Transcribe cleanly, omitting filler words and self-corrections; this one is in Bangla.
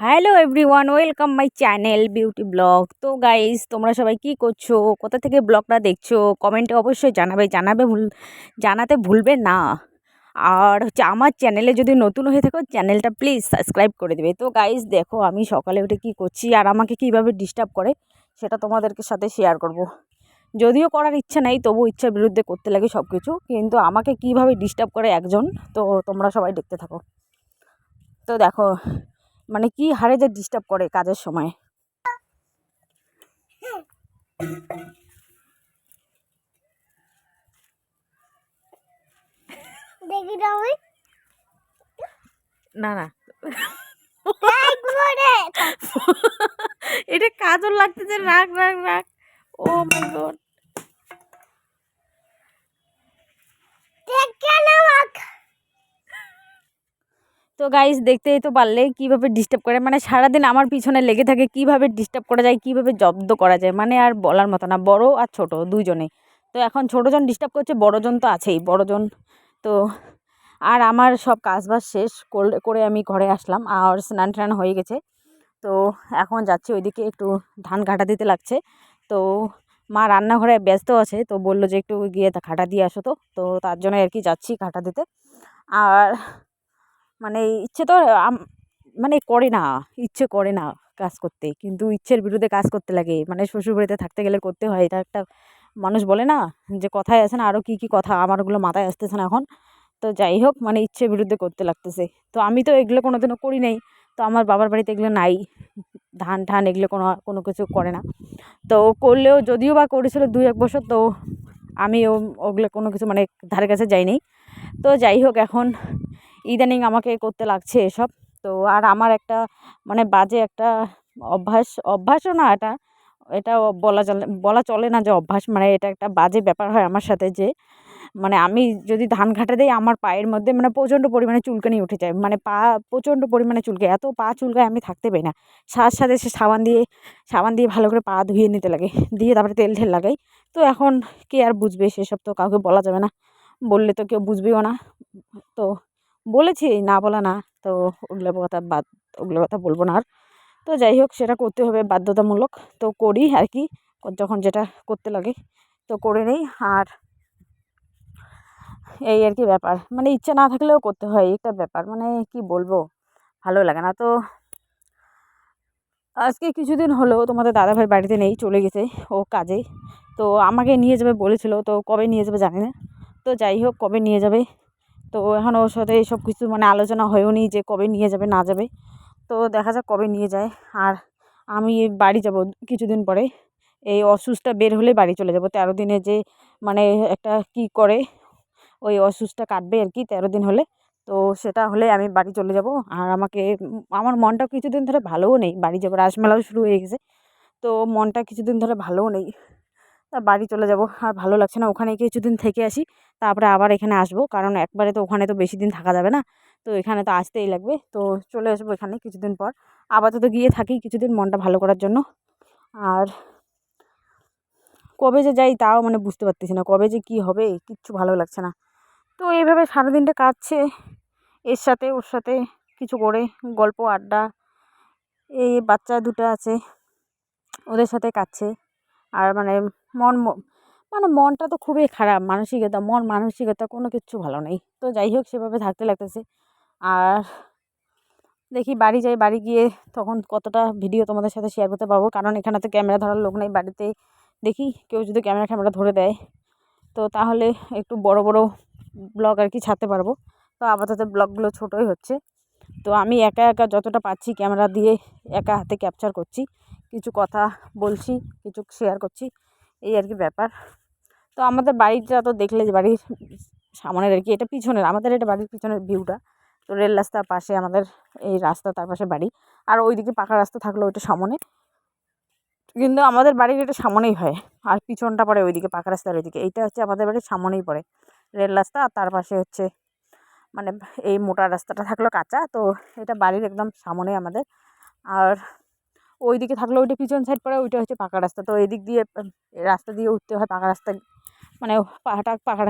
Hello everyone, welcome my channel beauty blog. তো গাইস, তোমরা সবাই কি করছো, কোথা থেকে ব্লগটা দেখছো, কমেন্টে অবশ্যই জানাতে ভুলবে না। আর হচ্ছে আমার চ্যানেলে যদি নতুন হয়ে থাকো, চ্যানেলটা প্লিজ সাবস্ক্রাইব করে দেবে। তো গাইস দেখো, আমি সকালে উঠে কি করছি আর আমাকে কিভাবে ডিস্টার্ব করে সেটা তোমাদেরকে সাথে শেয়ার করব। যদিও করার ইচ্ছা নেই, তবু ইচ্ছার বিরুদ্ধে করতে লাগে সব কিছু, কিন্তু আমাকে কিভাবে ডিস্টার্ব করে একজন, তো তোমরা সবাই দেখতে থাকো। তো দেখো, মানে কি হারে যে ডিস্টার্ব করে কাজের সময়। দেখি তুমি না না এটা কাজল লাগতেছে, রাখ রাখ রাখ। ও মাই গড। তো গাইস, দেখতেই তো পারলে কিভাবে ডিস্টার্ব করে, মানে সারাদিন আমার পিছনে লেগে থাকে, কিভাবে ডিস্টার্ব করা যায়, কিভাবে জব্দ করা যায়, মানে আর বলার মতো না। বড় আর ছোট দুইজনে। তো এখন ছোটজন ডিস্টার্ব করছে, বড়জন তো আছেই, বড়জন। তো আর আমার সব কাজবাজ শেষ করে আমি ঘরে আসলাম, আর স্নান টান হয়ে গেছে। তো এখন যাচ্ছি ওইদিকে, একটু ধান ঘাটা দিতে লাগছে। তো মা রান্নাঘরে ব্যস্ত আছে, তো বললো যে একটু গিয়ে ঘাটা দিয়ে আসো। তো তার জন্য আর কি যাচ্ছি ঘাটা দিতে। আর মানে ইচ্ছে তো মানে করে না, ইচ্ছে করে না কাজ করতে, কিন্তু ইচ্ছের বিরুদ্ধে কাজ করতে লাগে। মানে শ্বশুরবাড়িতে থাকতে গেলে করতে হয়, এটা একটা মানুষ বলে না, যে কথায় আছে না, আরও কী কী কথা, আমার ওগুলো মাথায় আসতেছে না এখন। তো যাই হোক, মানে ইচ্ছের বিরুদ্ধে করতে লাগতেছে। তো আমি তো এগুলো কোনোদিনও করি নাই। তো আমার বাবার বাড়িতে এগুলো নাই, ধান ঠান এগুলো কোনো কোনো কিছু করে না। তো করলেও, যদিও বা করেছিল 2-1 বছর, তো আমি ওগুলো কোনো কিছু মানে ধারে কাছে যাইনি। তো যাই হোক, এখন ইদানিং আমাকে করতে লাগছে এসব। তো আর আমার একটা মানে বাজে একটা অভ্যাসও না এটা, এটা বলা চলে না যে অভ্যাস, মানে এটা একটা বাজে ব্যাপার হয় আমার সাথে, যে মানে আমি যদি ধান ঘাটে দেই, আমার পায়ের মধ্যে মানে প্রচণ্ড পরিমাণে চুলকানি উঠে যায়, মানে পা প্রচণ্ড পরিমাণে চুলকায়, এত পা চুলকায় আমি থাকতে পারি না। সাথে সে সাবান দিয়ে ভালো করে পা ধুয়ে নিতে লাগে, দিয়ে তারপরে তেল ঠেল লাগাই। তো এখন কে আর বুঝবে সেসব, তো কাউকে বলা যাবে না, বললে তো কেউ বুঝবেও না। তো বলেছি না বলা না, তো ওগুলো কথা বলবো না আর। তো যাই হোক, সেটা করতে হবে বাধ্যতামূলক, তো করি আর কি, যখন যেটা করতে লাগে তো করে নেই। আর এই আর কি ব্যাপার, মানে ইচ্ছা না থাকলেও করতে হয়, একটা ব্যাপার, মানে কি বলবো, ভালো লাগে না। তো আজকে কিছুদিন হলো তোমাদের দাদাভাই বাড়িতে নেই, চলে গেছে ও কাজে। তো আমাকে নিয়ে যাবে বলেছিল, তো কবে নিয়ে যাবে জানি না। তো যাই হোক, কবে নিয়ে যাবে, তো এখন ওর সাথে সব কিছু মানে আলোচনা হয়েও নি যে কবে নিয়ে যাবে না যাবে। তো দেখা যাক কবে নিয়ে যায়। আর আমি বাড়ি যাব কিছুদিন পরে, এই অসুস্থটা বের হলে বাড়ি চলে যাব 13 দিনে, যে মানে একটা কি করে ওই অসুস্থটা কাটবে আর কি 13 দিন হলে। তো সেটা হলে আমি বাড়ি চলে যাব। আর আমার মনটা কিছুদিন ধরে ভালোও নেই, বাড়ি যাবো, রাসমেলাও শুরু হয়ে গেছে। তো মনটা কিছুদিন ধরে ভালোও নেই, তা বাড়ি চলে যাব। আর ভালো লাগছে না, ওখানে কিছুদিন থেকে আসি, তারপরে আবার এখানে আসবো, কারণ একবারে তো ওখানে তো বেশি দিন থাকা যাবে না। তো এখানে তো আসতেই লাগবে, তো চলে আসবো এখানে কিছুদিন পর। আপাতত গিয়ে থাকি কিছুদিন মনটা ভালো করার জন্য। আর কবে যে যাই তাও মানে বুঝতে পারতেছি না, কবে যে কী হবে, কিচ্ছু ভালো লাগছে না। তো এইভাবে সারাদিনটা কাটছে, এর সাথে ওর সাথে কিছু করে গল্প আড্ডা, এই বাচ্চা দুটো আছে ওদের সাথে কাটছে। আর মানে মন মানে মনটা তো খুবই খারাপ, মানসিকতা কোনো কিচ্ছু ভালো নেই। তো যাই হোক, সেভাবে থাকতে লাগতেছে। আর দেখি বাড়ি যাই, বাড়ি গিয়ে তখন কতটা ভিডিও তোমাদের সাথে শেয়ার করতে পারবো, কারণ এখানে তো ক্যামেরা ধরার লোক নেই বাড়িতে। দেখি কেউ যদি ক্যামেরা ধরে দেয়, তো তাহলে একটু বড় বড় ব্লগ আর কি ছাড়তে পারবো। তো আপাতত ব্লগগুলো ছোটোই হচ্ছে। তো আমি একা একা যতটা পাচ্ছি ক্যামেরা দিয়ে একা হাতে ক্যাপচার করছি, কিছু কথা বলছি, কিছু শেয়ার করছি, এই আর কি ব্যাপার। তো আমাদের বাড়িটা তো দেখলে, যে বাড়ির সামনের আর কি, এটা পিছনের, আমাদের এটা বাড়ির পিছনের ভিউটা। তো রেল রাস্তার পাশে আমাদের এই রাস্তা, তার পাশে বাড়ি। আর ওইদিকে পাকা রাস্তা থাকলো ওইটা সামনে, কিন্তু আমাদের বাড়ির এটা সামনেই হয়। আর পিছনটা পড়ে ওইদিকে পাকা রাস্তার ওইদিকে, এইটা হচ্ছে আমাদের বাড়ির সামনেই পড়ে রেল রাস্তা। আর তার পাশে হচ্ছে মানে এই মোটা রাস্তাটা থাকলো কাঁচা, তো এটা বাড়ির একদম সামনে আমাদের। আর ওইদিকে থাকলো ওইটা পিছন সাইড পড়ে, ওইটা হচ্ছে পাকা রাস্তা। তো এদিক দিয়ে রাস্তা দিয়ে উঠতে হয় পাকা রাস্তা, মানে পাহাড়টা পাকা রাস্তা